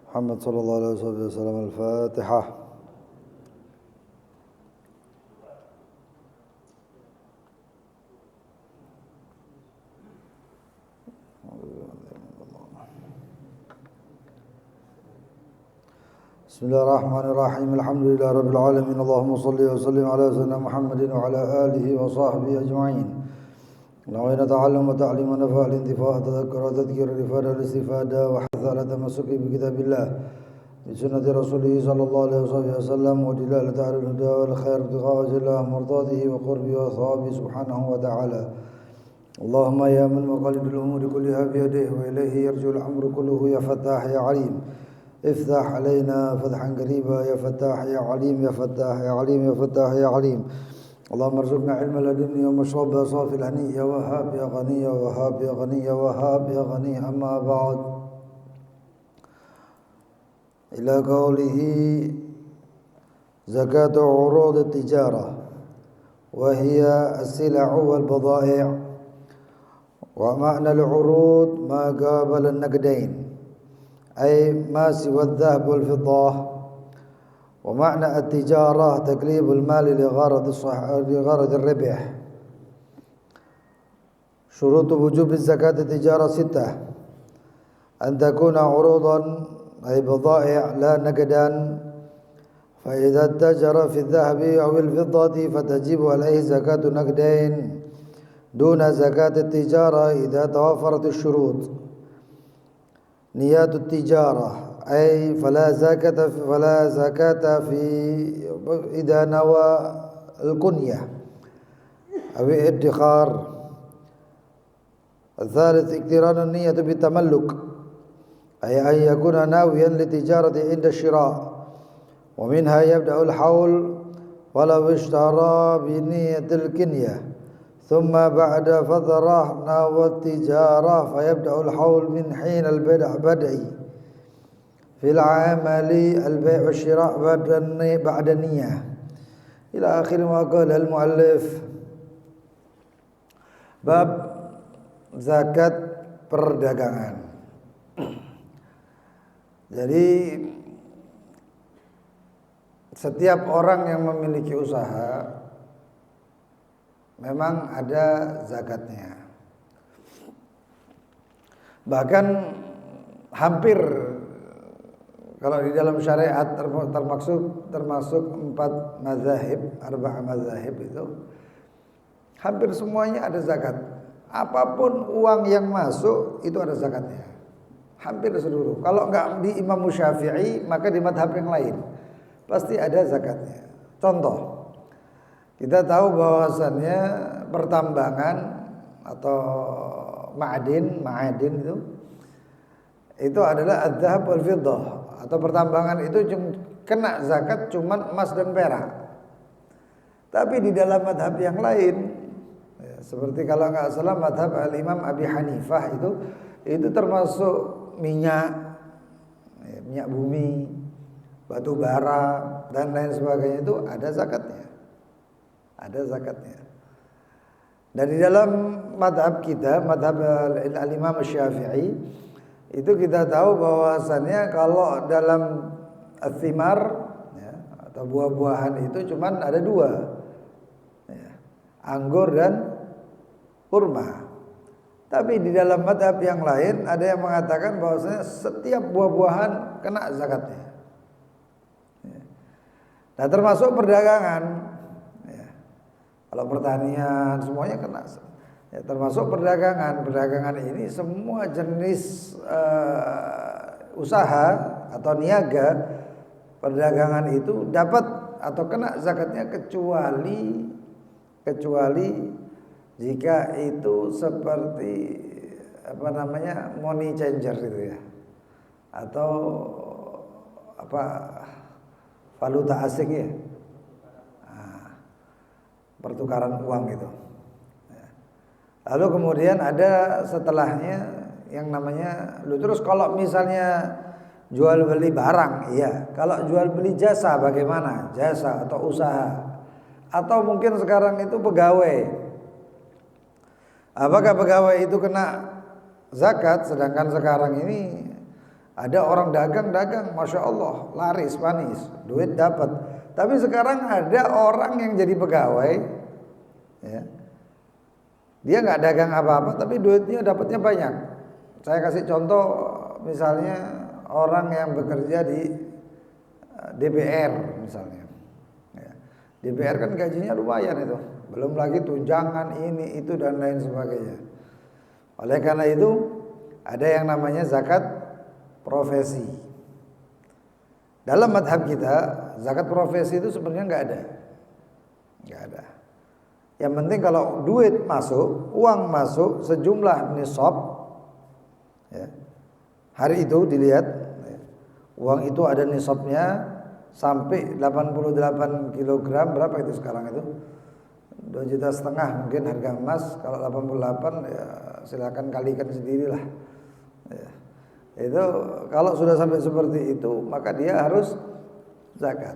محمد صلى الله عليه وسلم. الفاتحة. بسم الله الرحمن الرحيم. الحمد لله رب العالمين. اللهم صل وسلم على سيدنا محمد وعلى آله وصحبه أجمعين. نوي نتعلم وتعليم ونفع الانتفاع تذكر وتذكير الإفادة والاستفادة وحث على تمسك بكتاب الله بسنة رسوله صلى الله عليه وسلم ودلالة على الهدى والخير ابتغاء وجه الله مرضاته وقربه وثوابه سبحانه وتعالى. اللهم يا من مقاليد الأمور كلها بيده وإليه يرجع الأمر كله يا فتاح يا عليم افتح علينا فتحا قريبا يا فتاح يا عليم يا فتاح يا عليم يا فتاح يا عليم. اللهم ارزقنا علم لدني ومشرب صافي الهني يا وهاب يا غني يا وهاب يا غني يا وهاب يا غني. أما بعد، إلى قوله زكاة عروض التجارة وهي السلع والبضائع. ومعنى العروض ما قابل النقدين أي ما سوى الذهب والفضة. ومعنى التجارة تقليب المال لغرض الربح. شروط وجوب الزكاة التجارة 6: أن تكون عروضا أي بضائع لا نقدا، فإذا اتجر في الذهب أو الفضة فتجب عليه زكاة نقدين دون زكاة التجارة إذا توفرت الشروط. نيات التجارة أي فلا زكاة في إذا نوى الكنية أو الادخار. الثالث اقتران النية بالتملك أي أن يكون ناويا للتجارة عند الشراء، ومنها يبدأ الحول ولو اشترى بنية الكنية ثم بعد فترة نوى التجارة فيبدأ الحول من حين البدء في العمل البيع والشراء بعد النية إلى آخر ما قال المؤلف. Bab zakat perdagangan. Jadi setiap orang yang memiliki usaha memang ada zakatnya. Bahkan hampir kalau di dalam syariat termasuk 4 mazahib, 4 mazahib itu hampir semuanya ada zakat. Apapun uang yang masuk itu ada zakatnya. Hampir seluruh. Kalau enggak di Imam Syafi'i maka di mazhab yang lain pasti ada zakatnya. Contoh, kita tahu bahwasannya pertambangan atau ma'adin itu adalah adzhab wal fiddah, atau pertambangan itu kena zakat cuman emas dan perak. Tapi di dalam madhab yang lain, ya, seperti kalau nggak salah madhab al-Imam Abi Hanifah itu termasuk minyak, ya, minyak bumi, batu bara dan lain sebagainya itu ada zakatnya. Ada zakatnya. Dan di dalam madhab kita, madhab al-Imam Syafi'i, itu kita tahu bahwasannya kalau dalam athimar, ya, atau buah-buahan itu cuman ada 2, ya, anggur dan kurma. Tapi di dalam madhab yang lain ada yang mengatakan bahwasanya setiap buah-buahan kena zakatnya. Ya. Nah, termasuk perdagangan. Ya. Kalau pertanian semuanya kena. Ya, termasuk perdagangan. Perdagangan ini semua jenis usaha atau niaga perdagangan itu dapat atau kena zakatnya kecuali jika itu seperti money changer gitu ya, atau valuta asing ya, pertukaran uang gitu. Lalu kemudian ada setelahnya yang namanya, terus kalau misalnya jual beli barang, iya. Kalau jual beli jasa bagaimana? Jasa atau usaha. Atau mungkin sekarang itu pegawai. Apakah pegawai itu kena zakat? Sedangkan sekarang ini Ada orang dagang, masya Allah, laris manis, duit dapat. Tapi sekarang ada orang yang jadi pegawai, ya, dia nggak dagang apa-apa, tapi duitnya dapatnya banyak. Saya kasih contoh, misalnya orang yang bekerja di DPR misalnya. Ya. DPR kan gajinya lumayan itu, belum lagi tunjangan ini itu dan lain sebagainya. Oleh karena itu ada yang namanya zakat profesi. Dalam madhab kita zakat profesi itu sebenarnya nggak ada. Yang penting kalau duit masuk, uang masuk sejumlah nisab, ya, hari itu dilihat, ya, uang itu ada nisabnya sampai 88 kilogram, berapa itu sekarang itu? 2,5 juta mungkin harga emas. Kalau 88 ya silakan kalikan sendirilah. Ya. Itu kalau sudah sampai seperti itu maka dia harus zakat.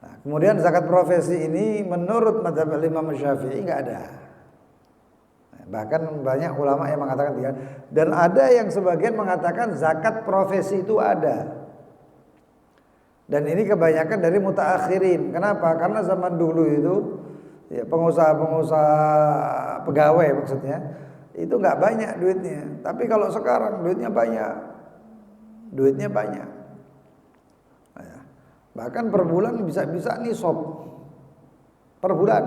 Nah, kemudian zakat profesi ini menurut mazhab Imam Syafi'i nggak ada. Nah, bahkan banyak ulama yang mengatakan tidak. Dan ada yang sebagian mengatakan zakat profesi itu ada. Dan ini kebanyakan dari mutaakhirin. Kenapa? Karena zaman dulu itu ya, pengusaha pegawai maksudnya itu nggak banyak duitnya. Tapi kalau sekarang duitnya banyak. Nah, bahkan per bulan bisa nisab. Per bulan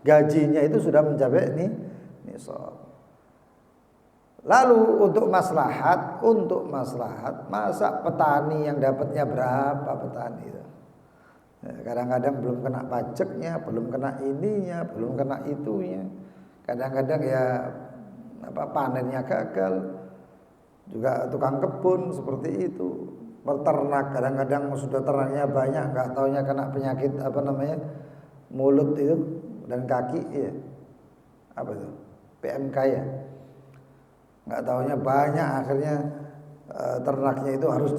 gajinya itu sudah mencapai nisab. Lalu untuk maslahat, masa petani yang dapatnya berapa petani itu? Kadang-kadang belum kena pajaknya, belum kena ininya, belum kena itunya. Kadang-kadang ya panennya gagal. Juga tukang kebun seperti itu. Peternak kadang-kadang sudah ternaknya banyak, nggak taunya kena penyakit mulut itu dan kaki, ya. Apa itu? PMK ya. Nggak taunya banyak, akhirnya ternaknya itu harus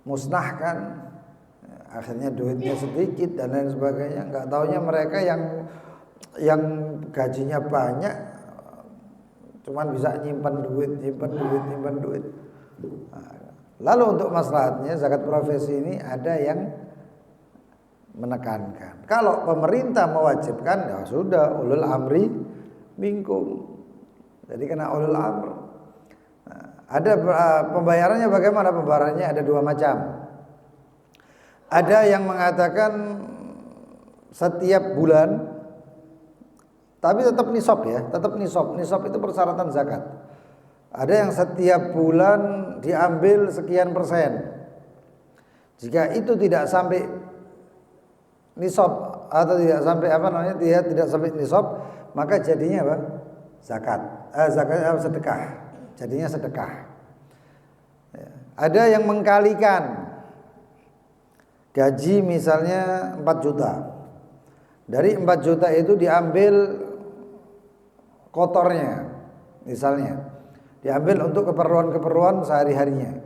dimusnahkan. Akhirnya duitnya sedikit dan lain sebagainya. Nggak taunya mereka yang gajinya banyak cuman bisa nyimpan duit. Lalu untuk maslahatnya zakat profesi ini ada yang menekankan. Kalau pemerintah mewajibkan ya sudah, ulul amri minkum. Jadi kena ulul amr. Nah, ada pembayarannya bagaimana? Pembayarannya ada dua macam. Ada yang mengatakan setiap bulan, tapi tetap nisab ya, tetap nisab. Nisab itu persyaratan zakat. Ada yang setiap bulan diambil sekian persen. Jika itu tidak sampai nisab atau tidak sampai dia tidak sampai nisab, maka jadinya apa? Zakat. Sedekah. Jadinya sedekah. Ya. Ada yang mengkalikan gaji misalnya 4 juta. Dari 4 juta itu diambil kotornya, misalnya diambil untuk keperluan sehari-harinya,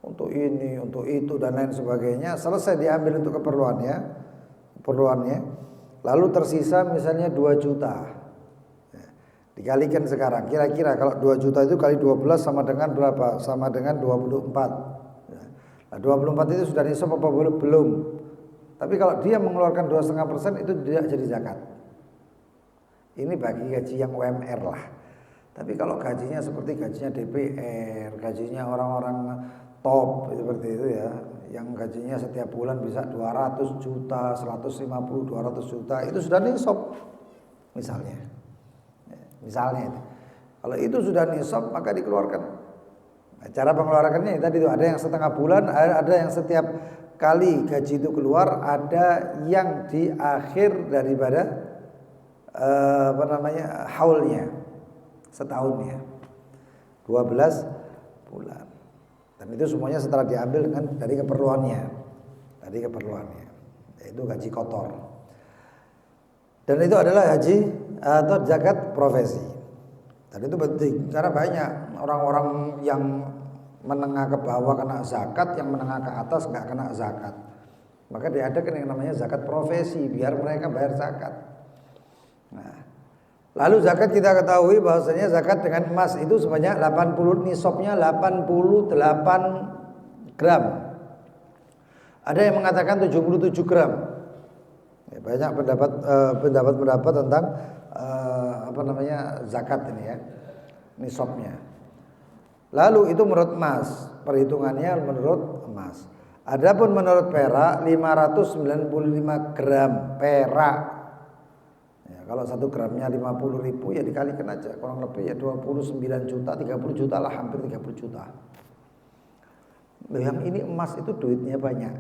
untuk ini, untuk itu dan lain sebagainya. Selesai diambil untuk keperluannya, lalu tersisa misalnya 2 juta. Dikalikan sekarang, kira-kira kalau 2 juta itu kali 12 sama dengan berapa? Sama dengan 24. Nah, 24 itu sudah nisab apa belum? Tapi kalau dia mengeluarkan 2,5% itu tidak jadi zakat. Ini bagi gaji yang UMR lah. Tapi kalau gajinya seperti gajinya DPR, gajinya orang-orang top seperti itu ya, yang gajinya setiap bulan bisa 200 juta, 150, 200 juta, itu sudah nisab misalnya. Misalnya itu. Kalau itu sudah nisab maka dikeluarkan. Nah, cara pengeluarannya tadi itu ada yang setengah bulan, ada yang setiap kali gaji itu keluar, ada yang di akhir daripada haulnya, setahunnya, 12 bulan. Dan itu semuanya setelah diambil dari keperluannya, yaitu gaji kotor. Dan itu adalah haji atau zakat profesi. Dan itu penting karena banyak orang-orang yang menengah ke bawah kena zakat, yang menengah ke atas nggak kena zakat. Maka diadakan yang namanya zakat profesi biar mereka bayar zakat. Nah, Lalu zakat kita ketahui bahwasanya zakat dengan emas itu sebanyak 80, nisabnya 88 gram. Ada yang mengatakan 77 gram. Ya, banyak pendapat tentang zakat ini ya, nisabnya. Lalu itu menurut emas, perhitungannya menurut emas. Adapun menurut perak 595 gram perak. Ya, kalau 1 gramnya 50.000 ya dikalikan aja, kurang lebih ya 29 juta, 30 juta lah, hampir 30 juta. Yang ini emas itu duitnya banyak.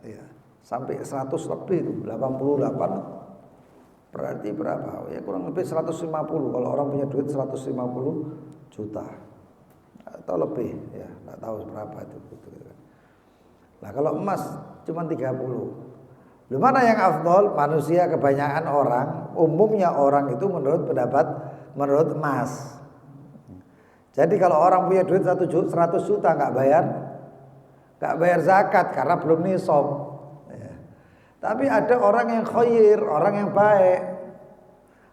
Ya, sampai 100 lebih itu, 88 berarti berapa? Ya kurang lebih 150 kalau orang punya duit 150 juta atau lebih ya, enggak tahu berapa itu. Nah, kalau emas cuma 30. Mana yang afdol? Manusia kebanyakan orang, umumnya orang itu menurut menurut emas. Jadi kalau orang punya duit 100 juta nggak bayar zakat karena belum nisab. Ya. Tapi ada orang yang khair, orang yang baik,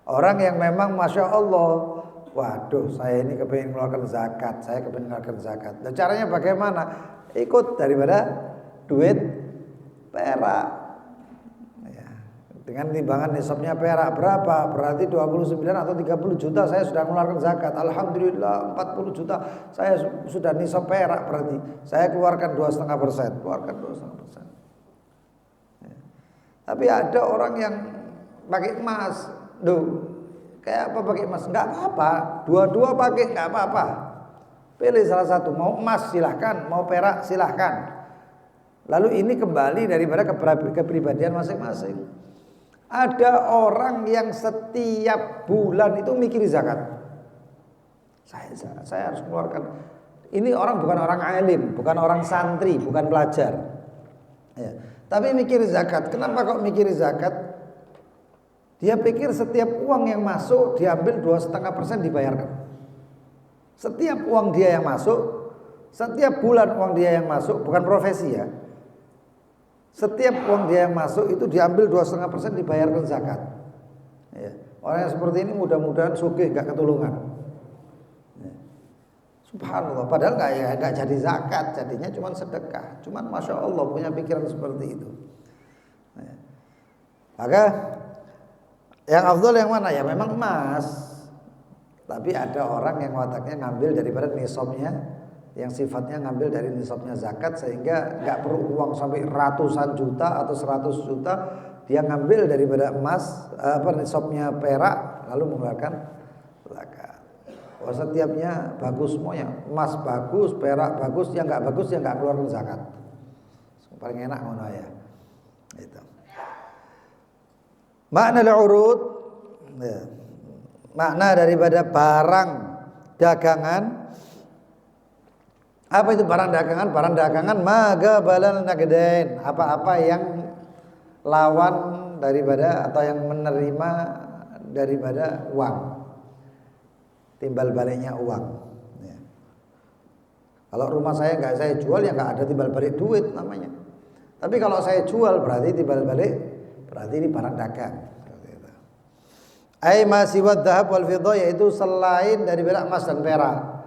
orang yang memang masya Allah, waduh saya ini kepingin mengeluarkan zakat, Dan caranya bagaimana? Ikut daripada duit perak. Dengan timbangan nisabnya perak berapa? Berarti 29 atau 30 juta saya sudah mengeluarkan zakat. Alhamdulillah 40 juta saya sudah nisab perak, berarti saya keluarkan 2,5%. Keluarkan 2,5%. Ya. Tapi ada orang yang pakai emas. Kayak apa pakai emas? Enggak apa-apa. Dua-dua pakai enggak apa-apa. Pilih salah satu. Mau emas silahkan, mau perak silahkan. Lalu ini kembali daripada kepribadian masing-masing. Ada orang yang setiap bulan itu mikir zakat. Saya harus keluarkan. Ini orang bukan orang alim, bukan orang santri, bukan pelajar. Ya. Tapi mikir zakat. Kenapa kok mikir zakat? Dia pikir setiap uang yang masuk diambil 2,5% dibayarkan. Setiap uang dia yang masuk, setiap bulan uang dia yang masuk, bukan profesi ya. Setiap uang dia yang masuk itu diambil 2,5% dibayarkan zakat. Ya. Orang yang seperti ini mudah-mudahan sugih gak ketulungan. Ya. Subhanallah. Padahal gak jadi zakat, jadinya cuma sedekah. Cuman masya Allah punya pikiran seperti itu. Ya. Maka yang afdal yang mana? Ya memang emas. Tapi ada orang yang wataknya ngambil daripada nisabnya, yang sifatnya ngambil dari nisabnya zakat, sehingga nggak perlu uang sampai ratusan juta atau 100 juta, dia ngambil daripada emas nisabnya perak lalu mengeluarkan zakat. Setiapnya bagus semuanya, emas bagus, perak bagus, yang nggak bagus yang nggak keluarkan zakat. Paling enak ngono ya. Itu. Makna al-urud, ya. Makna daripada barang dagangan. Apa itu barang dagangan? Barang dagangan magabalal nagdain, apa-apa yang lawan daripada atau yang menerima daripada uang, timbal baliknya uang. Ya. Kalau rumah saya nggak saya jual ya nggak ada timbal balik duit namanya. Tapi kalau saya jual berarti timbal balik, berarti ini barang dagang. Ai ma siwa dzahab wal fiddah, yaitu selain daripada emas dan perak.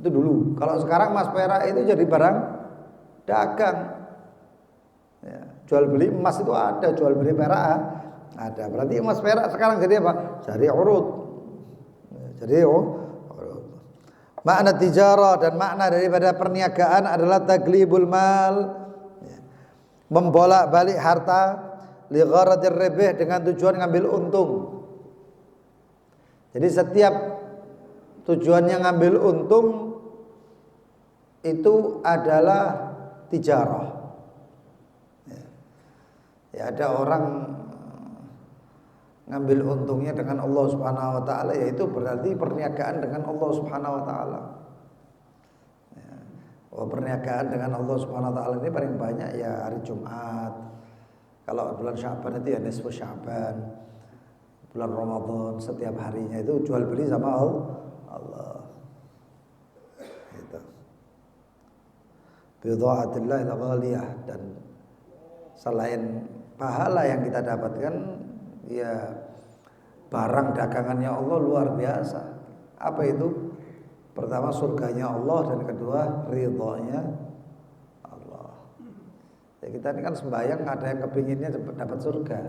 Itu dulu. Kalau sekarang emas perak itu jadi barang dagang. Ya, jual beli emas itu ada, jual beli perak ada. Berarti emas perak sekarang jadi apa? Jadi urud. Jadi urud. Makna tijarah dan makna daripada perniagaan adalah taglibul mal, ya. Membolak-balik harta li gharadir ribh, dengan tujuan ngambil untung. Jadi setiap tujuannya ngambil untung itu adalah tijarah. Ya, ada orang ngambil untungnya dengan Allah Subhanahu wa taala, yaitu berarti perniagaan dengan Allah Subhanahu wa taala. Ya. Perniagaan dengan Allah Subhanahu wa taala ini paling banyak ya hari Jumat. Kalau bulan Sya'ban itu ya nisfu Sya'ban. Bulan Ramadan setiap harinya itu jual beli sama Allah. Gitu. Bidha'atillah al-ghaliyah, dan selain pahala yang kita dapatkan ya barang dagangannya Allah luar biasa. Apa itu? Pertama surganya Allah, dan kedua ridhonya Allah. Ya kita ini kan sembahyang, ada yang kepinginnya dapat surga.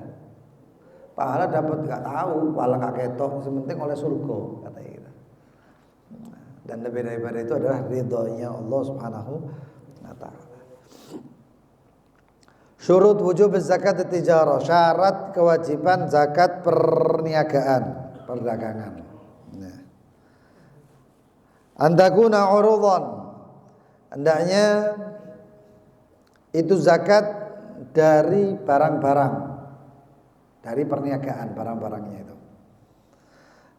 Pahala dapat nggak tahu, pahala nggak ketok, sementing oleh surga katanya kita. Dan lebih daripada itu adalah ridhonya Allah Subhanahu wa taala. Syurut wujub zakat tijarah, syarat kewajiban zakat perniagaan, perdagangan. Nah. Antakuna urudhan, hendaknya itu zakat dari barang-barang, dari perniagaan barang-barangnya itu.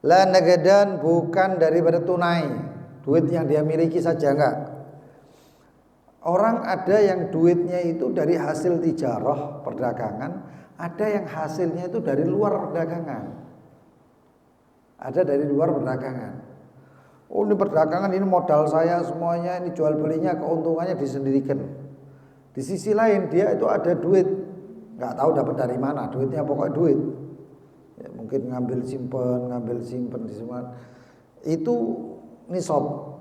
La nagadan, bukan daripada tunai, duit yang dia miliki saja, enggak. Orang ada yang duitnya itu dari hasil tijarah, perdagangan, ada yang hasilnya itu dari luar perdagangan. Ada dari luar perdagangan. Oh, ini perdagangan, ini modal saya semuanya, ini jual belinya, keuntungannya disendirikan. Di sisi lain dia itu ada duit, nggak tahu dapat dari mana, duitnya pokoknya duit. Ya, mungkin ngambil simpen di semua. Itu nisab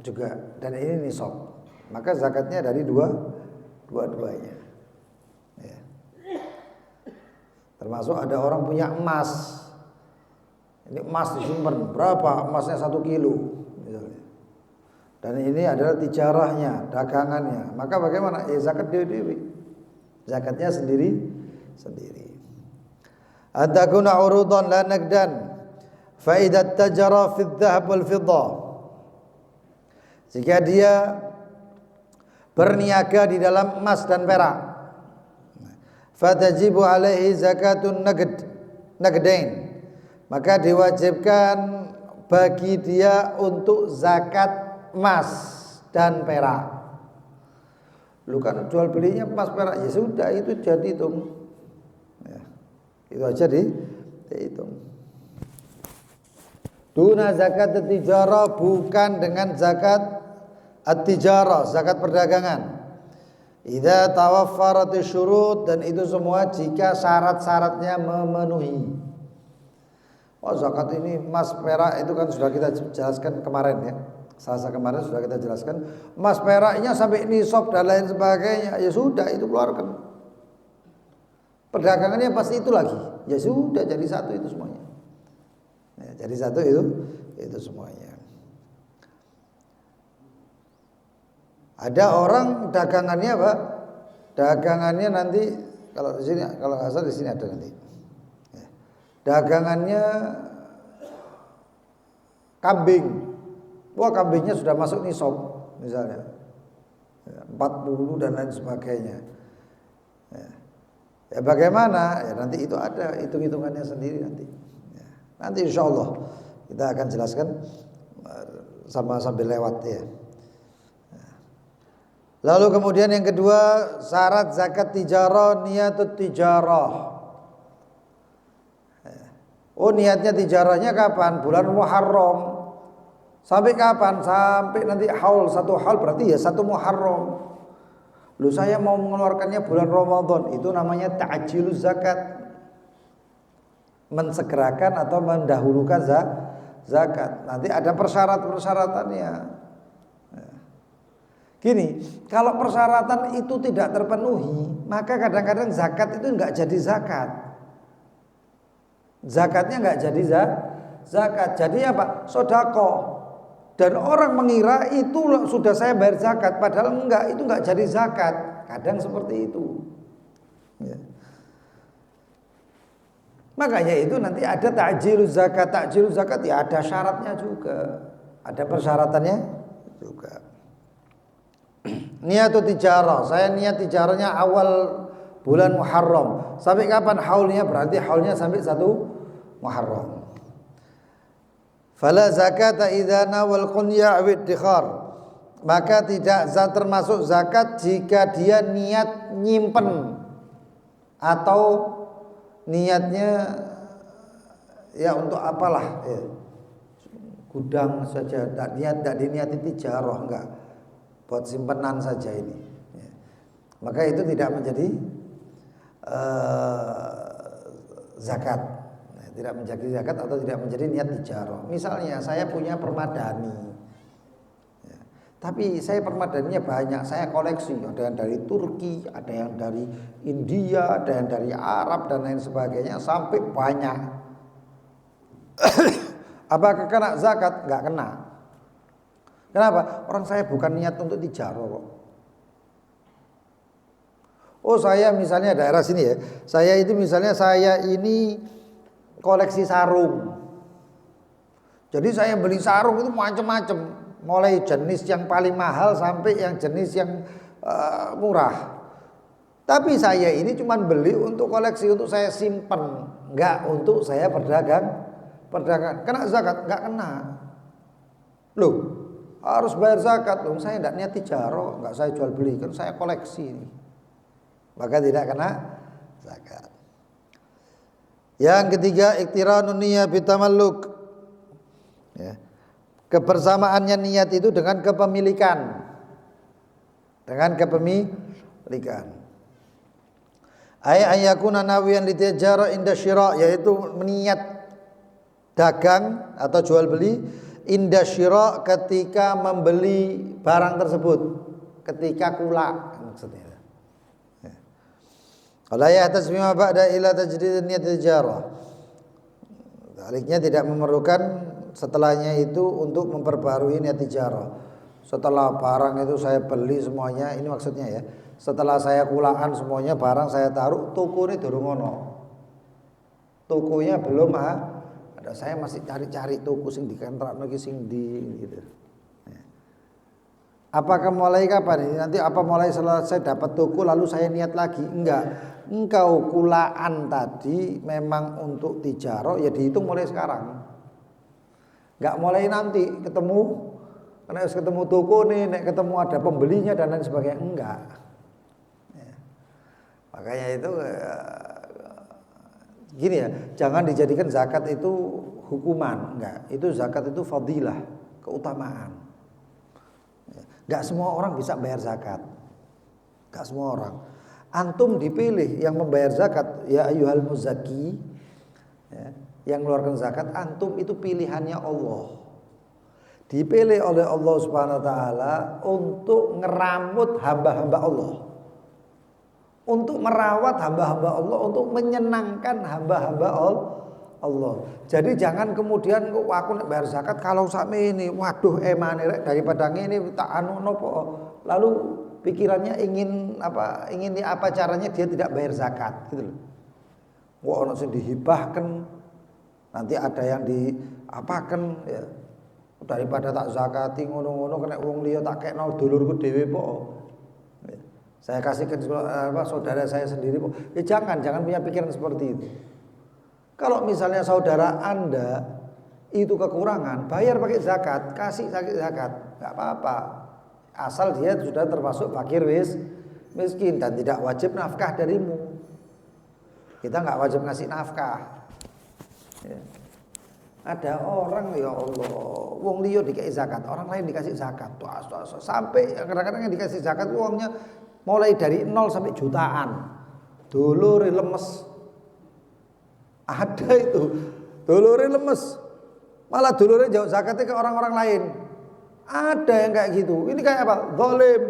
juga, dan ini nisab. Maka zakatnya dari dua-duanya. Ya. Termasuk ada orang punya emas. Ini emas disimpan berapa? Emasnya 1 kilo misalnya. Dan ini adalah tijarahnya, dagangannya. Maka bagaimana? Ya zakat dewi-dewi. Zakatnya sendiri. Antakuna urudan la nagdan. Fa idza tajara fi adh-dhahab wal fiddah. Jika dia berniaga di dalam emas dan perak, fatajibu alaihi zakatun nagdain, maka diwajibkan bagi dia untuk zakat emas dan perak. Lu kan jual belinya emas perak, ya sudah itu jadi hitung. Ya, itu aja dihitung. Duna zakat tijarah, bukan dengan zakat at-tijarah, zakat perdagangan. Idza tawaffarat syurut, dan itu semua jika syarat-syaratnya memenuhi. Oh, zakat ini emas perak itu kan sudah kita jelaskan kemarin ya. Selasa kemarin sudah kita jelaskan. Emas peraknya sampai nisab dan lain sebagainya, ya sudah itu keluarkan. Perdagangannya pasti itu lagi. Ya sudah jadi satu itu semuanya. Ya, jadi satu itu semuanya. Ada orang dagangannya apa? Dagangannya nanti kalau di sini, kalau nggak salah di sini ada nanti. Dagangannya kambing. Wah, kambingnya sudah masuk nisab misalnya. 40 dan lain sebagainya. Ya bagaimana? Ya nanti itu ada hitung-hitungannya sendiri nanti. Ya, nanti insya Allah kita akan jelaskan sambil lewat ya. Lalu kemudian yang kedua, syarat zakat tijarah, niyatut tijarah. Oh, niatnya tijarahnya kapan? Bulan Muharram. Sampai kapan? Sampai nanti haul, 1 haul berarti ya 1 Muharram. Lu saya mau mengeluarkannya bulan Ramadan, itu namanya ta'jiluz zakat. Mensegerakan atau mendahulukan zakat. Nanti ada persyaratan-persyaratannya. Gini, kalau persyaratan itu tidak terpenuhi, maka kadang-kadang zakat itu enggak jadi zakat. Zakatnya enggak jadi zakat. Jadi apa? Sedekah. Dan orang mengira itu sudah saya bayar zakat, padahal enggak, itu enggak jadi zakat. Kadang seperti itu. Ya. Makanya itu nanti ada ta'jiluz zakat. Ta'jiluz zakat ya ada syaratnya juga. Ada persyaratannya juga. Niatut tijarah, saya niat tijarahnya awal bulan Muharram. Sampai kapan haulnya? Berarti haulnya sampai 1 Muharram. Fala zakata idza nawal qunya' wa iddikhar. Maka tidak termasuk zakat jika dia niat nyimpen atau niatnya ya untuk apalah ya. Gudang saja, tidak diniati tijarah, enggak. Buat simpenan saja ini ya. Maka itu tidak menjadi zakat ya. tidak menjadi zakat atau tidak menjadi niat tijarah. Misalnya saya punya permadani, ya, tapi saya permadaninya banyak, saya koleksi, ada yang dari Turki, ada yang dari India, ada yang dari Arab dan lain sebagainya, sampai banyak. Apakah kena zakat? Nggak kena. Kenapa? Orang saya bukan niat untuk tijarah kok. Oh saya misalnya daerah sini ya, saya ini koleksi sarung. Jadi saya beli sarung itu macam-macam, mulai jenis yang paling mahal sampai yang jenis yang murah. Tapi saya ini cuma beli untuk koleksi, untuk saya simpan, nggak untuk saya perdagang. Kena zakat? Nggak kena. Loh, harus bayar zakat dong. Saya tidak niat tijarah, nggak saya jual beli, kan saya koleksi ini. Maka tidak kena zakat. Yang ketiga, iktiranun niyah bitamalluk. Ya. Kebersamaannya niat itu dengan kepemilikan. Dengan kepemilikan. Ayakuna nawiyan litijara inda syira, yaitu meniat dagang atau jual beli inda syira, ketika membeli barang tersebut, ketika kula maksudnya. Qala ya tasbima ba'da ila tajdid niat tijarah. Baliknya tidak memerlukan setelahnya itu untuk memperbarui niat tijarah. Setelah barang itu saya beli semuanya, ini maksudnya ya. Setelah saya kulaan semuanya barang saya taruh, toko ini durung ono. Tokonya belum ada, saya masih cari-cari toko sing dikontrakno iki sing ndi gitu. Apakah mulai kapan ini? Nanti apa mulai selesai dapat toko lalu saya niat lagi? Enggak. Engkau kulaan tadi memang untuk tijarah, ya dihitung mulai sekarang. Enggak mulai nanti ketemu, karena harus ketemu toko nih, nek ketemu ada pembelinya dan lain sebagainya. Enggak. Ya. Makanya itu gini ya, jangan dijadikan zakat itu hukuman. Enggak. Itu zakat itu fadilah, keutamaan. Gak semua orang bisa bayar zakat. Gak semua orang. Antum dipilih yang membayar zakat, ya ayyuhal muzaki, ya, yang mengeluarkan zakat. Antum itu pilihannya Allah. Dipilih oleh Allah Subhanahu Wa Taala untuk ngeramut hamba-hamba Allah, untuk merawat hamba-hamba Allah, untuk menyenangkan hamba-hamba Allah. Jadi jangan kemudian kok aku nek bayar zakat kalau sakme ini, waduh emane rek daripada ngene tak anu nopo. Lalu pikirannya ingin apa caranya dia tidak bayar zakat gitu loh. Wah ono sing dihibahkan, nanti ada yang diapakan ya. Daripada tak zakati ngono-ngono kena wong liya tak kekno dulurku dhewe po. Saya kasihkan saudara saya sendiri po. Ya jangan punya pikiran seperti itu. Kalau misalnya saudara Anda itu kekurangan, bayar pakai zakat, kasih zakat, nggak apa-apa. Asal dia sudah termasuk fakir miskin dan tidak wajib nafkah darimu. Kita nggak wajib ngasih nafkah. Ya. Ada orang ya Allah, wong liya dikasih zakat, orang lain dikasih zakat, sampai kadang-kadang yang dikasih zakat uangnya mulai dari 0 sampai jutaan. Dulur lemes. Ada itu, dulurnya lemes, malah dulurnya jauh zakatnya ke orang-orang lain. Ada yang kayak gitu. Ini kayak apa? Zalim.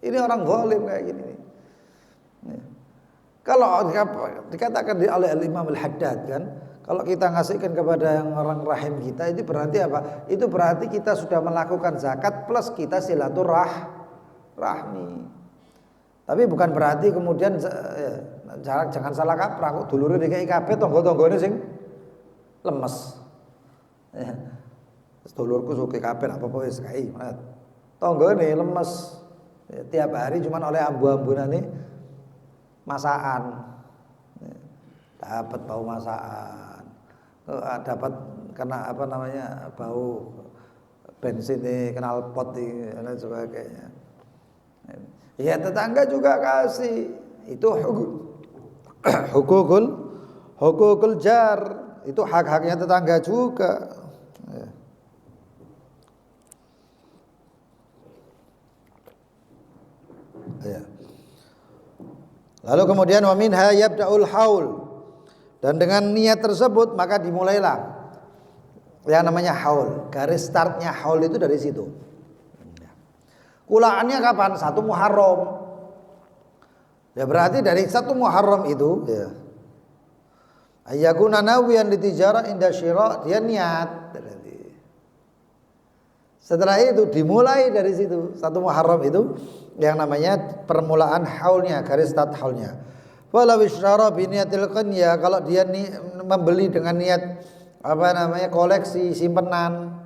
Ini orang zalim kayak gini. Kalau dikatakan oleh Imam Al-Haddad kan, kalau kita ngasihkan kepada yang orang rahim kita, itu berarti apa? Itu berarti kita sudah melakukan zakat plus kita silaturahmi. Tapi bukan berarti kemudian jangan salah kaprah, kok dulure DKI kabeh tangga-tanggane sing lemes. Ya. Dulurku suke kabeh apa-apa wis kae. Tanggane lemes. Ya, tiap hari cuma oleh ambu-ambunane masakan. Ya. Dapat bau masakan. Dapat kena bau bensin kenal pot dan sebagainya. Ya tetangga juga kasih. Itu hukukul jar, itu hak-haknya tetangga juga. Ya. Lalu kemudian wa minha yabda'ul haul. Dan dengan niat tersebut maka dimulailah yang namanya haul. Garis startnya haul itu dari situ. Kulaannya kapan? 1 Muharram. Ya berarti dari 1 Muharram itu ya. Ayyakuna nawiyan litijara inda syira, dia niat. Setelah itu dimulai dari situ 1 Muharram itu yang namanya permulaan haulnya, garis start haulnya. Walau isyara bi niyatil qanya, kalau dia membeli dengan niat koleksi simpenan.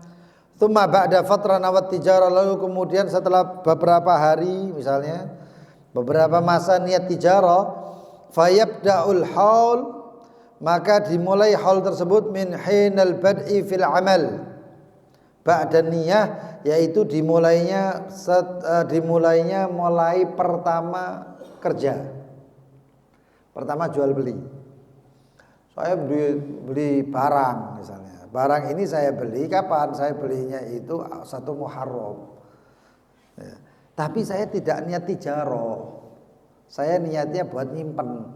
Tsumma ba'da fatra nawat tijarah, lalu kemudian setelah beberapa hari misalnya beberapa masa niat tijarah, fayabda'ul haul, maka dimulai haul tersebut min hinal bad'i fil amal. Ba'da niyah, yaitu dimulainya mulai pertama kerja. Pertama jual beli. Saya beli barang misalnya. Barang ini saya beli kapan? Saya belinya itu 1 Muharram. Ya. Tapi saya tidak niat tijarah. Saya niatnya buat nyimpen.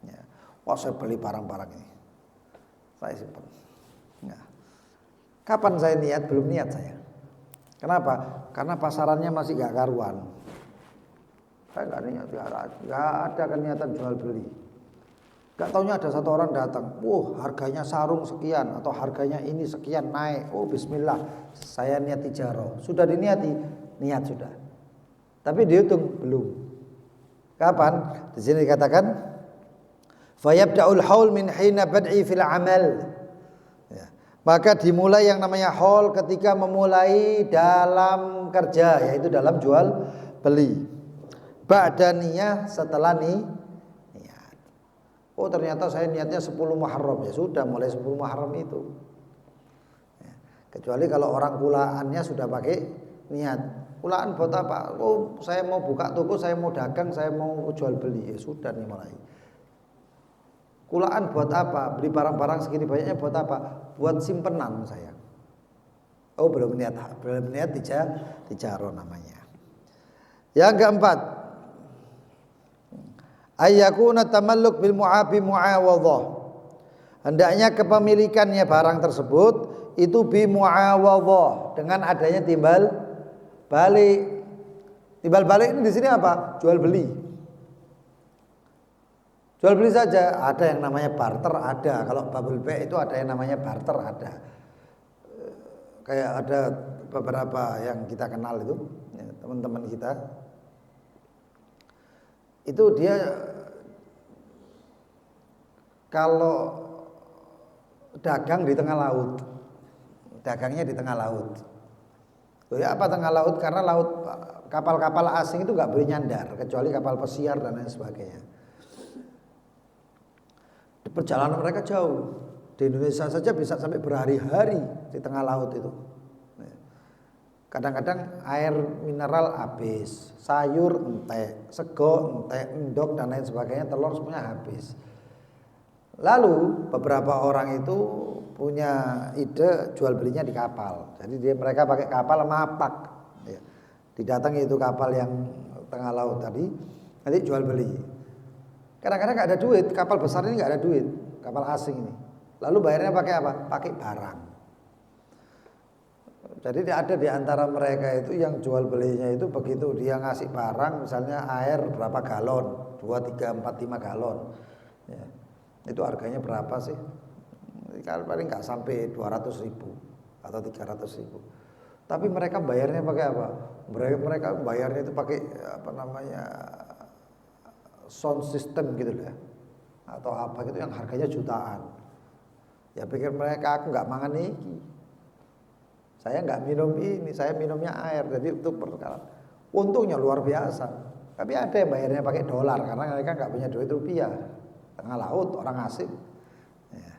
Ya. Wah, saya beli barang-barang ini. Saya simpen. Ya. Kapan saya niat? Belum niat saya. Kenapa? Karena pasarannya masih gak karuan. Saya gak niat, gak ada keniatan jual beli. Gak taunya ada satu orang datang, harganya sarung sekian atau harganya ini sekian naik. Bismillah, saya niat tijarah. Sudah diniati, niat sudah. Tapi dihitung belum. Kapan? Di sini dikatakan, fayabda'ul haul min hina bad'i fil amal. Ya. Maka dimulai yang namanya haul ketika memulai dalam kerja, yaitu dalam jual beli. Ba'da niyah, setelah niat. Ternyata saya niatnya 10 Muharram. Ya sudah, mulai 10 Muharram itu. Ya. Kecuali kalau orang kulaannya sudah pakai niat. Kulaan buat apa? Saya mau buka toko, saya mau dagang, saya mau jual beli. Ya sudah nih mulai. Kulaan buat apa? Beli barang-barang segini banyaknya buat apa? Buat simpenan saya. Belum niat tijarah namanya. Yang keempat, ayyakuna tamalluk bil mu'abi mu'awadhah. Hendaknya kepemilikannya barang tersebut itu bi mu'awadhah, dengan adanya timbal balik. Timbal balik ini di sini apa? Jual beli. Jual beli saja. Ada yang namanya barter, ada. Kalau babul bay itu ada yang namanya barter, ada. Kayak ada beberapa yang kita kenal itu, ya, teman-teman kita. Itu dia kalau dagang di tengah laut, dagangnya di tengah laut. Ya apa tengah laut? Karena laut kapal-kapal asing itu nggak boleh nyandar, kecuali kapal pesiar dan lain sebagainya. Perjalanan mereka jauh. Di Indonesia saja bisa sampai berhari-hari di tengah laut itu. Kadang-kadang air mineral habis, sayur entek, sego entek, endok dan lain sebagainya, telur semuanya habis. Lalu beberapa orang itu punya ide jual belinya di kapal. Jadi mereka pakai kapal mapak. Ya. Didatangi itu kapal yang tengah laut tadi, nanti jual beli. Kadang-kadang nggak ada duit, kapal besar ini nggak ada duit, kapal asing ini. Lalu bayarnya pakai apa? Pakai barang. Jadi ada di antara mereka itu yang jual belinya itu begitu dia ngasih barang, misalnya air berapa galon, 2, 3, 4, 5 galon. Ya. Itu harganya berapa sih? Paling nggak sampai 200.000 atau 300.000. Tapi mereka bayarnya pakai apa? Mereka bayarnya itu pakai sound system gitu ya, atau apa gitu yang harganya jutaan. Ya pikir mereka, aku nggak mangan ini, saya nggak minum ini, saya minumnya air. Jadi untuk perkara untungnya luar biasa. Tapi ada yang bayarnya pakai dolar karena mereka nggak punya duit rupiah. Tengah laut, orang asing. Ya.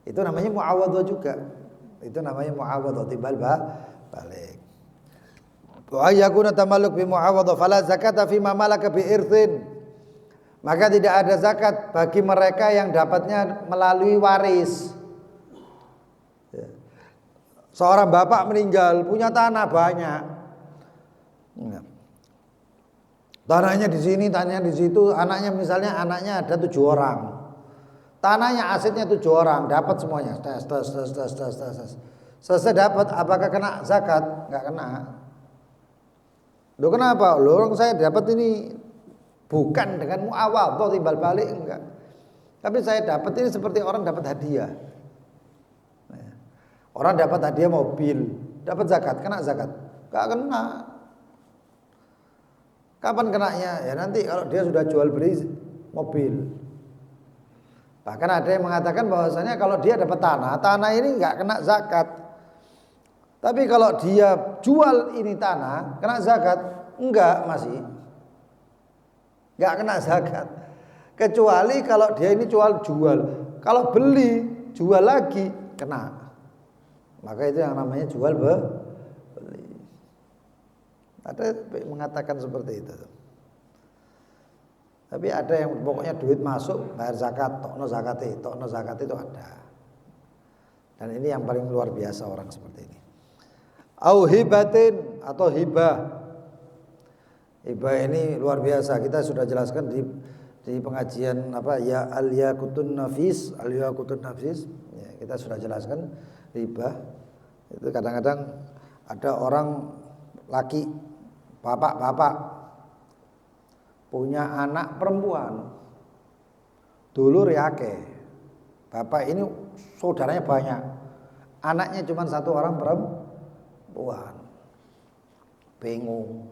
Itu namanya mu'awadhah juga. Itu namanya mu'awadhah, timbal balik. Wa yakuna tamalluk bi mu'awadhah fala zakata fi ma malaka bi irthin. Maka tidak ada zakat bagi mereka yang dapatnya melalui waris. Ya. Seorang bapak meninggal punya tanah banyak. Ya. Tanahnya di sini, tanahnya di situ. Anaknya misalnya ada 7 orang. Tanahnya asetnya 7 orang, dapat semuanya. Selesai dapat, apakah kena zakat? Enggak kena. Loh kenapa? Loh orang saya dapat ini bukan dengan muawadhah timbal balik, enggak. Tapi saya dapat ini seperti orang dapat hadiah. Orang dapat hadiah mobil, dapat zakat, kena zakat? Enggak kena. Kapan kenanya? Ya nanti kalau dia sudah jual beli mobil. Bahkan ada yang mengatakan bahwasanya kalau dia dapat tanah ini enggak kena zakat. Tapi kalau dia jual ini tanah, kena zakat? Enggak, masih. Enggak kena zakat. Kecuali kalau dia ini jual. Kalau beli, jual lagi, kena. Maka itu yang namanya jual beli. Ada yang mengatakan seperti itu. Tapi ada yang pokoknya duit masuk bayar zakat, tokno zakat itu ada. Dan ini yang paling luar biasa orang seperti ini. Au hibatin atau hibah. Hibah ini luar biasa. Kita sudah jelaskan di pengajian apa ya al-yaqutun nafis. Ya, kita sudah jelaskan hibah. Itu kadang-kadang ada orang laki bapak punya anak perempuan, dulur yake. Bapak ini saudaranya banyak, anaknya cuma 1 orang perempuan. Bingung,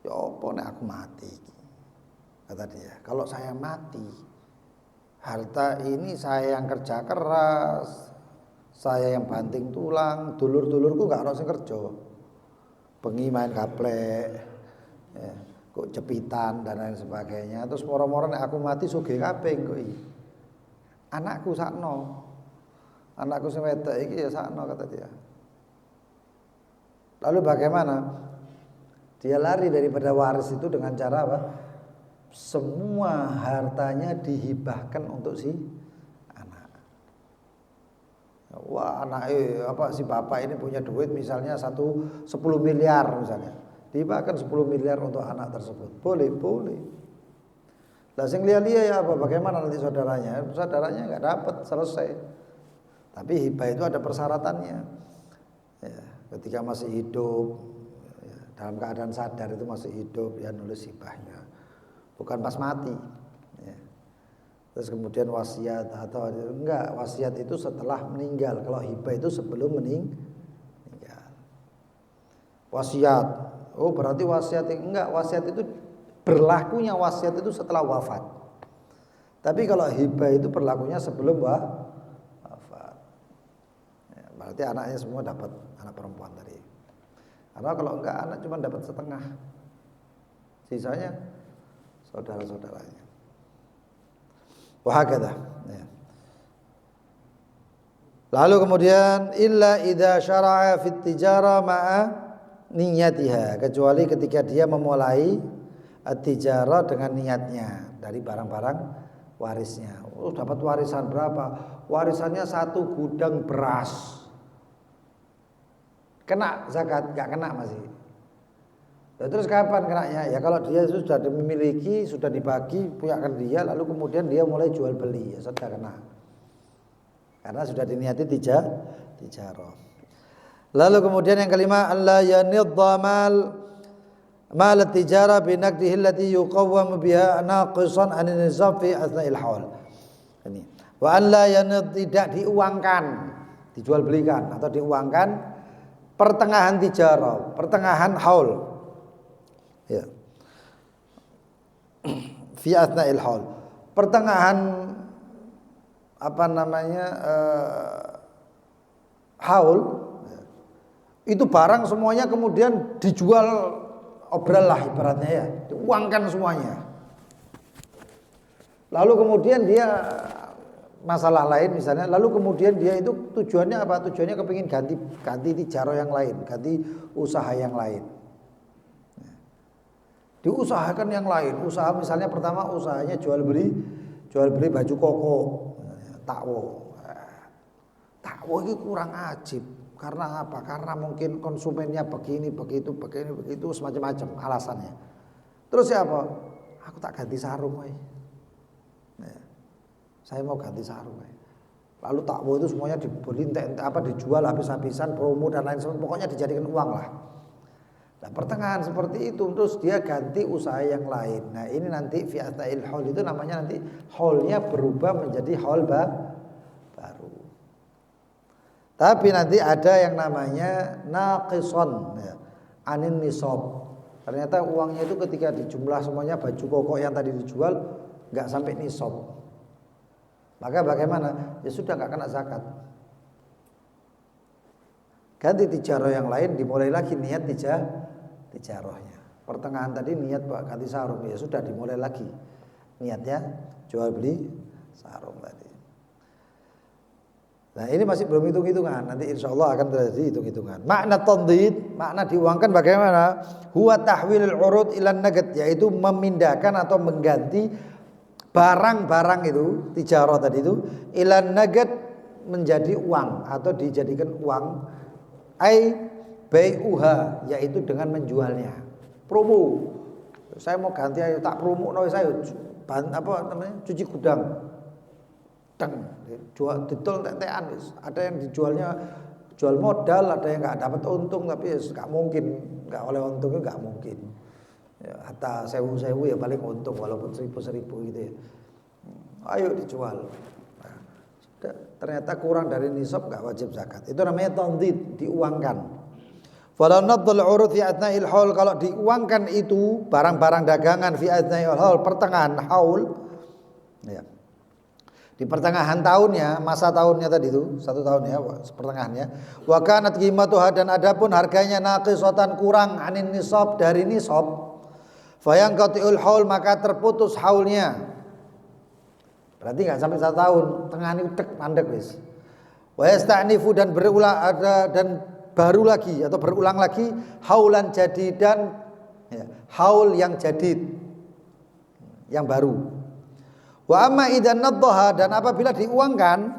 ya apa nek aku mati? Kata dia, kalau saya mati, harta ini saya yang kerja keras, saya yang banting tulang, dulur-dulurku gak ono sing kerja. Bengi main gaplek, ya, kok jepitan dan lain sebagainya. Terus moro-moro nek aku mati sugih kabeh kok iki. Anakku sakno. Anakku sing wedok iki ya sakno, kata dia. Lalu bagaimana? Dia lari daripada waris itu dengan cara apa? Semua hartanya dihibahkan untuk si anak. Wah, si bapak ini punya duit misalnya 10 miliar misalnya. Dihibahkan 10 miliar untuk anak tersebut. Boleh. Lah sing liya-liya ya apa? Bagaimana nanti saudaranya? Saudaranya enggak dapat, selesai. Tapi hibah itu ada persyaratannya. Ya, ketika masih hidup, ya, dalam keadaan sadar itu masih hidup, ya nulis hibahnya. Bukan pas mati. Ya. Terus kemudian wasiat atau enggak, wasiat itu setelah meninggal. Kalau hibah itu sebelum meninggal. Wasiat. Oh berarti wasiat enggak, wasiat itu berlakunya wasiat itu setelah wafat. Tapi kalau hibah itu berlakunya sebelum wafat. Ya, berarti anaknya semua dapat, anak perempuan tadi. Karena kalau enggak anak cuma dapat setengah. Sisanya saudara-saudaranya. Wahakadzah. Ya. Lalu kemudian illa idza syara'a fit tijara ma'a niyatiha, kecuali ketika dia memulai at-tijarah dengan niatnya dari barang-barang warisnya. Oh, dapat warisan berapa? Warisannya 1 gudang beras. Kena zakat? Enggak kena masih. Ya, terus kapan kenanya? Ya kalau dia sudah memiliki, sudah dibagi, punyakan dia, lalu kemudian dia mulai jual beli, ya sudah kena. Karena sudah diniati tijarah. Lalu kemudian yang kelima, alla yanidda mal at-tijara bi naqdihi allati yuqawwamu biha naqisan an nizam fi asna'il haul. Ini. Wa alla yanid, tidak diuangkan, dijual belikan atau diuangkan pertengahan tijarah, pertengahan haul. Ya. Fi asna'il haul. Pertengahan haul itu barang semuanya kemudian dijual obral lah ibaratnya ya, diuangkan semuanya. Lalu kemudian dia masalah lain misalnya, lalu kemudian dia itu tujuannya apa? Tujuannya kepingin ganti tijarah yang lain, ganti usaha yang lain. Diusahakan yang lain, usaha misalnya pertama usahanya jual beli baju koko, takwo. Takwo itu kurang ajib. Karena apa? Karena mungkin konsumennya begini, begitu, semacam-macam alasannya. Terus siapa? Aku tak ganti sarung, woy. Saya mau ganti sarung. Lalu takwo itu semuanya dibeli, dijual habis-habisan, promo dan lain sebagainya, pokoknya dijadikan uang lah. Nah, pertengahan seperti itu terus dia ganti usaha yang lain. Nah, ini nanti fi atna'il haul itu namanya nanti haulnya berubah menjadi haul baru. Tapi nanti ada yang namanya naqison ya, anin nisab. Ternyata uangnya itu ketika dijumlah semuanya baju koko yang tadi dijual nggak sampai nisab. Maka bagaimana? Ya sudah nggak kena zakat. Ganti tijarah yang lain, dimulai lagi niat tijarahnya. Pertengahan tadi niat Pak ganti sarung, ya sudah dimulai lagi niatnya jual beli sarung tadi. Nah ini masih belum hitung-hitungan, nanti insya Allah akan terjadi hitung-hitungan. Makna tandid, makna diuangkan bagaimana? Huwa tahwilul urud ilan nagad, yaitu memindahkan atau mengganti barang-barang itu tijarah tadi itu ilan nagad menjadi uang atau dijadikan uang. Ai bai'uha, yaitu dengan menjualnya. Promo. Saya mau ganti ayo tak promo no saya cuci gudang. Jual didol tetean wis. Ada yang dijualnya jual modal, ada yang enggak dapat untung tapi enggak mungkin, enggak oleh untungnya enggak mungkin. Ya, hatta 1000 ya paling untung walaupun 1000 gitu ya. Ayo dijual. Ternyata kurang dari nisab enggak wajib zakat. Itu namanya tandid, diuangkan. Fala nadhul urud fi atna'il haul, kalau diuangkan itu barang-barang dagangan fi atna'il haul pertengahan haul ya. Di pertengahan tahunnya, masa tahunnya tadi itu 1 tahun ya, pertengahannya. Wa kanat qimatuha, dan adapun harganya naqisatan kurang anin nisab, dari nisab. Fa yanqati'ul haul, maka terputus haulnya. Berarti enggak sampai 1 tahun, tengah ini tek mandek wis. Wa yasta'nifu, dan berulang ada dan baru lagi atau berulang lagi haulan jadidan ya, haul yang jadid yang baru. Wa amma idzan nadhaha, dan apabila diuangkan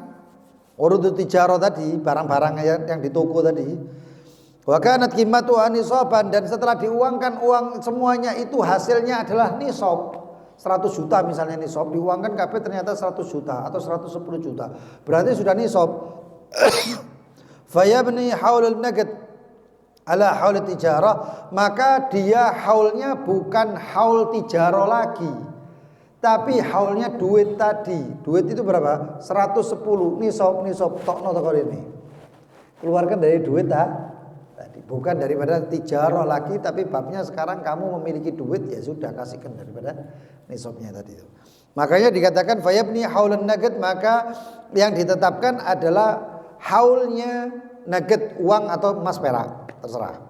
urudut tijarah tadi, barang-barang yang di toko tadi, wa kanat qimatu anisaban, dan setelah diuangkan uang semuanya itu hasilnya adalah nisab. 100 juta misalnya nisab, diuangkan kabeh ternyata 100 juta atau 110 juta. Berarti sudah nisab. Fayabni haulul nagad ala haul tijarah, maka dia haulnya bukan haul tijarah lagi, tapi haulnya duit tadi. Duit itu berapa? 110 nisab tokno toko ini. Keluarkan dari duit tadi, bukan daripada tijarah lagi, tapi babnya sekarang kamu memiliki duit, ya sudah kasihkan daripada nisabnya tadi itu. Makanya dikatakan fayabni haulun nagad, maka yang ditetapkan adalah haulnya nugget, uang atau emas perak, terserah.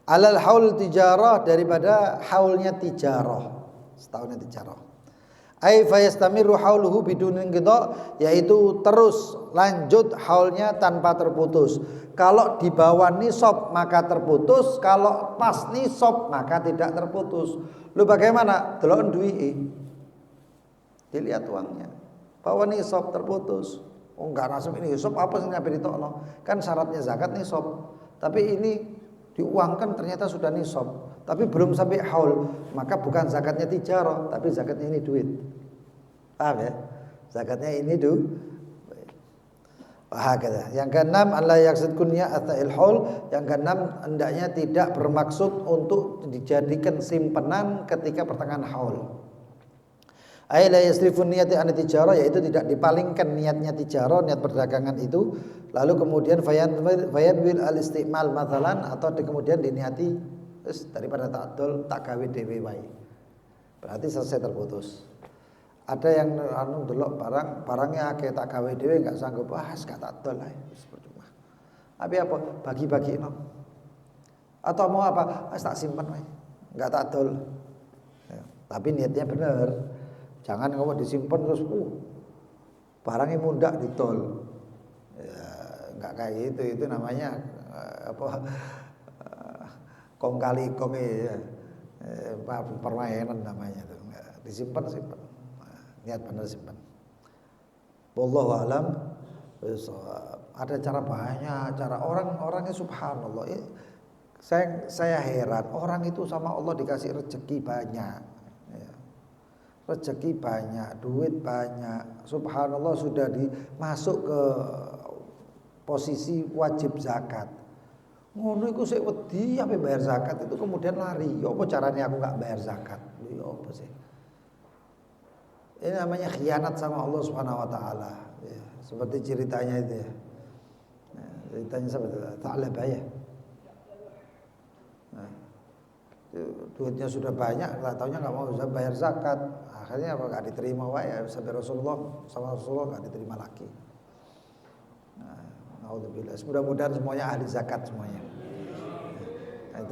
Alal haul tijarah, daripada haulnya tijarah, setahunnya tijarah. Ai fayastamiru hauluhu bidunin qida, yaitu terus lanjut haulnya tanpa terputus. Kalau di bawah nisab maka terputus, kalau pas nisab maka tidak terputus. Lu bagaimana? Delok duwike. Dilihat uangnya. Bawah nisab terputus. Oh enggak nasab ini nisab, apa sih ngapain ditokno? Kan syaratnya zakat nisab. Tapi ini diuangkan ternyata sudah nisab, tapi belum sampai haul, maka bukan zakatnya tijarah, tapi zakatnya ini duit. Paham ya? Zakatnya ini duit. Yang keenam, Allah yaqsid kunya ata'il haul. Yang keenam, hendaknya tidak bermaksud untuk dijadikan simpanan ketika pertengahan haul. Ai la yasrifun niyati an tijarah, yaitu tidak dipalingkan niatnya tijarah, niat perdagangan itu, lalu kemudian fayanwil al istimal mathalan, atau kemudian diniati daripada ta'dul tak gawe dhewe wae. Berarti selesai terputus. Ada yang delok barangnya akeh tak gawe dhewe enggak sanggup, gak ta'dul ae wis percuma. Tapi apa? Bagi-bagi no. Atau mau apa? Tak simpen wae. Enggak ta'dul. Ya, tapi niatnya benar. Jangan kamu disimpan terus barangnya mudah ditol. Ya, enggak kayak gitu, itu namanya kong kali kong ya. Permainan namanya itu. Disimpan. Niat benar simpan. Wallahu alam. Ada cara banyak, cara orang-orangnya subhanallah. Saya heran, orang itu sama Allah dikasih rezeki banyak. rezeki banyak, duit banyak, subhanallah sudah masuk ke posisi wajib zakat. Ngono iku sik wedi sampai bayar zakat itu kemudian lari. Ya apa caranya aku nggak bayar zakat? Ya apa sih? Ini namanya khianat sama Allah Subhanahu wa taala. Ya, seperti ceritanya itu ya. Nah, ceritanya seperti Tha'labah ya. Nah, duitnya sudah banyak, nggak taunya nggak mau bisa bayar zakat. Akhirnya apa nggak diterima wae sampai Rasulullah nggak diterima lagi. Nah, naudzubillah. Mudah-mudahan semuanya ahli zakat semuanya. Nah,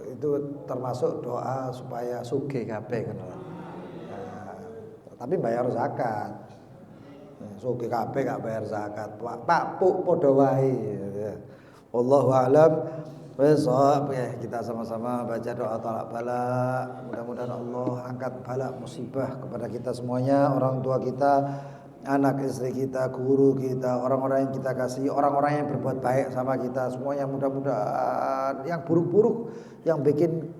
itu termasuk doa supaya sugih kabeh kan. Tapi bayar zakat. Sugih kabeh gak bayar zakat. Pak puk padha wae. Wallahu a'lam. Besok ya kita sama-sama baca doa tolak bala. Mudah-mudahan Allah angkat bala musibah kepada kita semuanya, orang tua kita, anak istri kita, guru kita, orang-orang yang kita kasih, orang-orang yang berbuat baik sama kita semuanya. Mudah-mudahan yang buruk-buruk yang bikin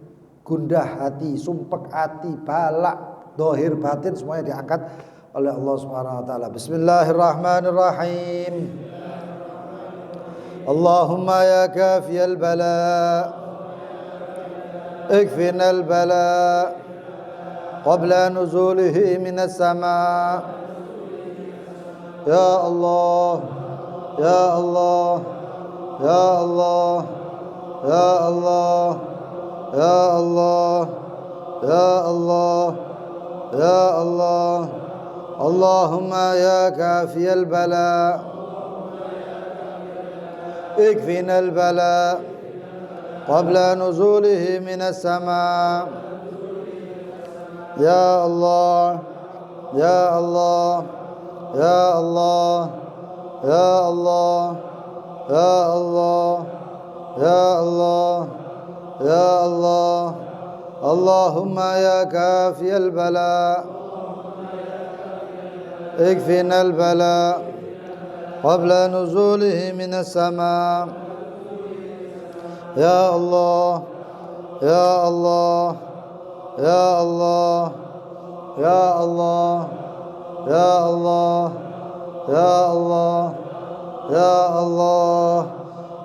gundah hati, sumpek hati, balak dohir batin semuanya diangkat oleh Allah Subhanahu wa taala. Bismillahirrahmanirrahim. Allahumma ya kafiyal bala ikfina al bala qabla nuzulihi minas sama. Ya Allah, ya Allah, ya Allah, ya Allah, ya Allah, ya Allah, ya Allah. Allahumma ya kafiyal bala اكفنا البلاء قبل نزوله من السماء. يا الله يا الله يا الله يا الله يا الله يا الله يا الله. اللهم يا كافي البلاء اكفنا البلاء قبل نزوله من السماء. يا الله يا الله يا الله يا الله يا الله يا الله يا الله.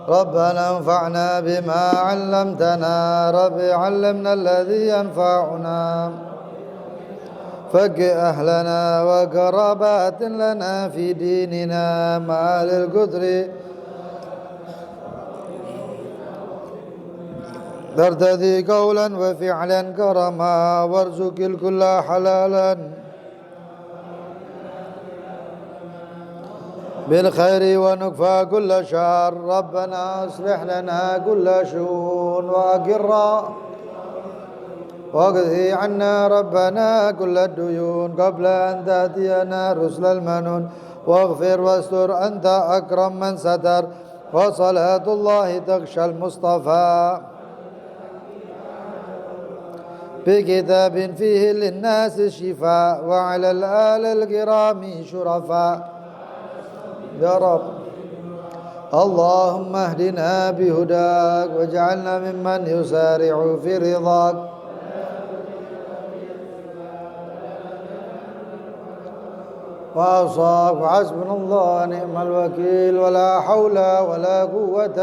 ربنا انفعنا بما علمتنا. رب علمنا الذي ينفعنا. فقه أهلنا وقرابات لنا في ديننا مع القدر ترتدي قولا وفعلا كرما وارزق الكل حلالا بالخير ونكفى كل شر. ربنا اصلح لنا كل شؤون واقضي عنا ربنا كل الديون قبل أن تأتينا رسل المنون. واغفر واستر أنت أكرم من ستر. وصلاة الله تغشى المصطفى بكتاب فيه للناس الشفاء وعلى الآل الكرام شرفاء. يا رب اللهم اهدنا بهداك واجعلنا ممن يسارع في رضاك. وأصاب حسبنا الله نعم الوكيل ولا حول ولا قوة.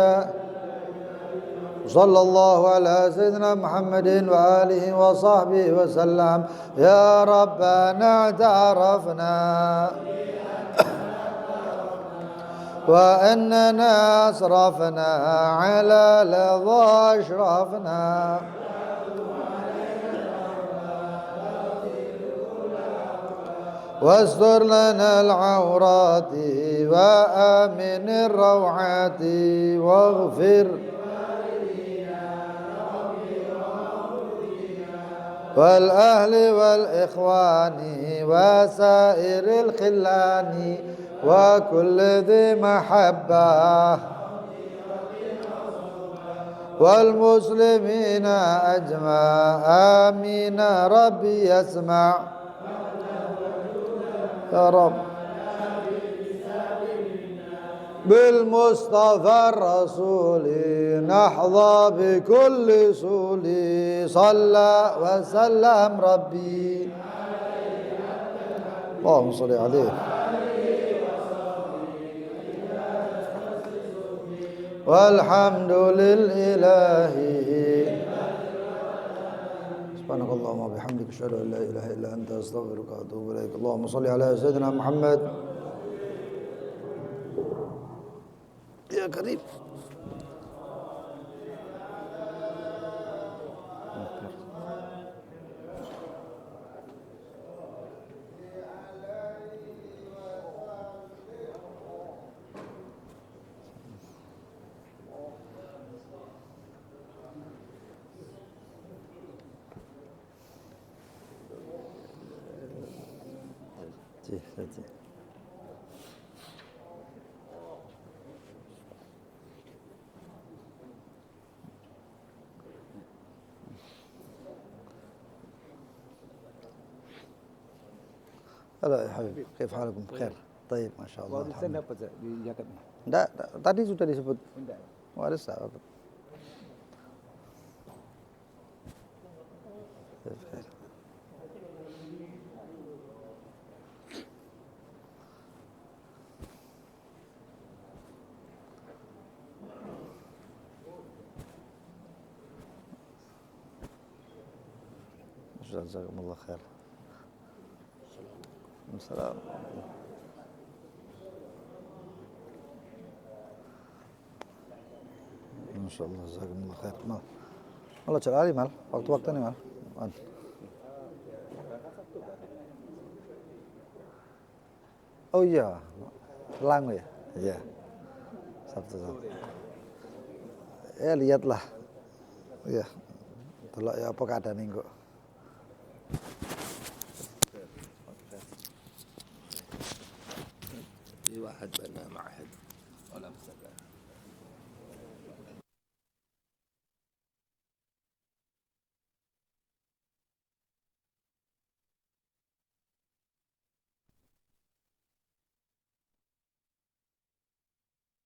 صلى الله على سيدنا محمد وآله وصحبه وسلم. يا ربنا اعترفنا وأننا أسرفنا على لظى أشرفنا. واستر لنا العورات وآمن الروعات واغفر والأهل والإخوان وسائر الخلان وكل ذي محبة والمسلمين أجمع. آمين ربي يسمع. يا رب بالمصطفى الرسول نحظى بكل سول صلى وسلم ربي اللهم صل عليه والحمد لله سبحانك اللهم وبحمدك اشهد ان لا اله الا انت استغفرك واتوب اليك اللهم صل على سيدنا محمد يا كريم Halo ya Habib, kif halakum? Khair. Baik, Masya Allah. Warisan dapat di jaketnya? Enggak, tadi sudah disebut. Enggak. Waris dapat. Khair. Jazakumullah khair. Assalamualaikum. Masyaallah, jazakumullah khair. Mal. Malah jalali mal, waktu-waktu ini mal. Oh iya, Lang ya? Iya. Sabtu. Ya lihatlah. Iya. Delok ya apa keadaan kok. في واحد بنا معهد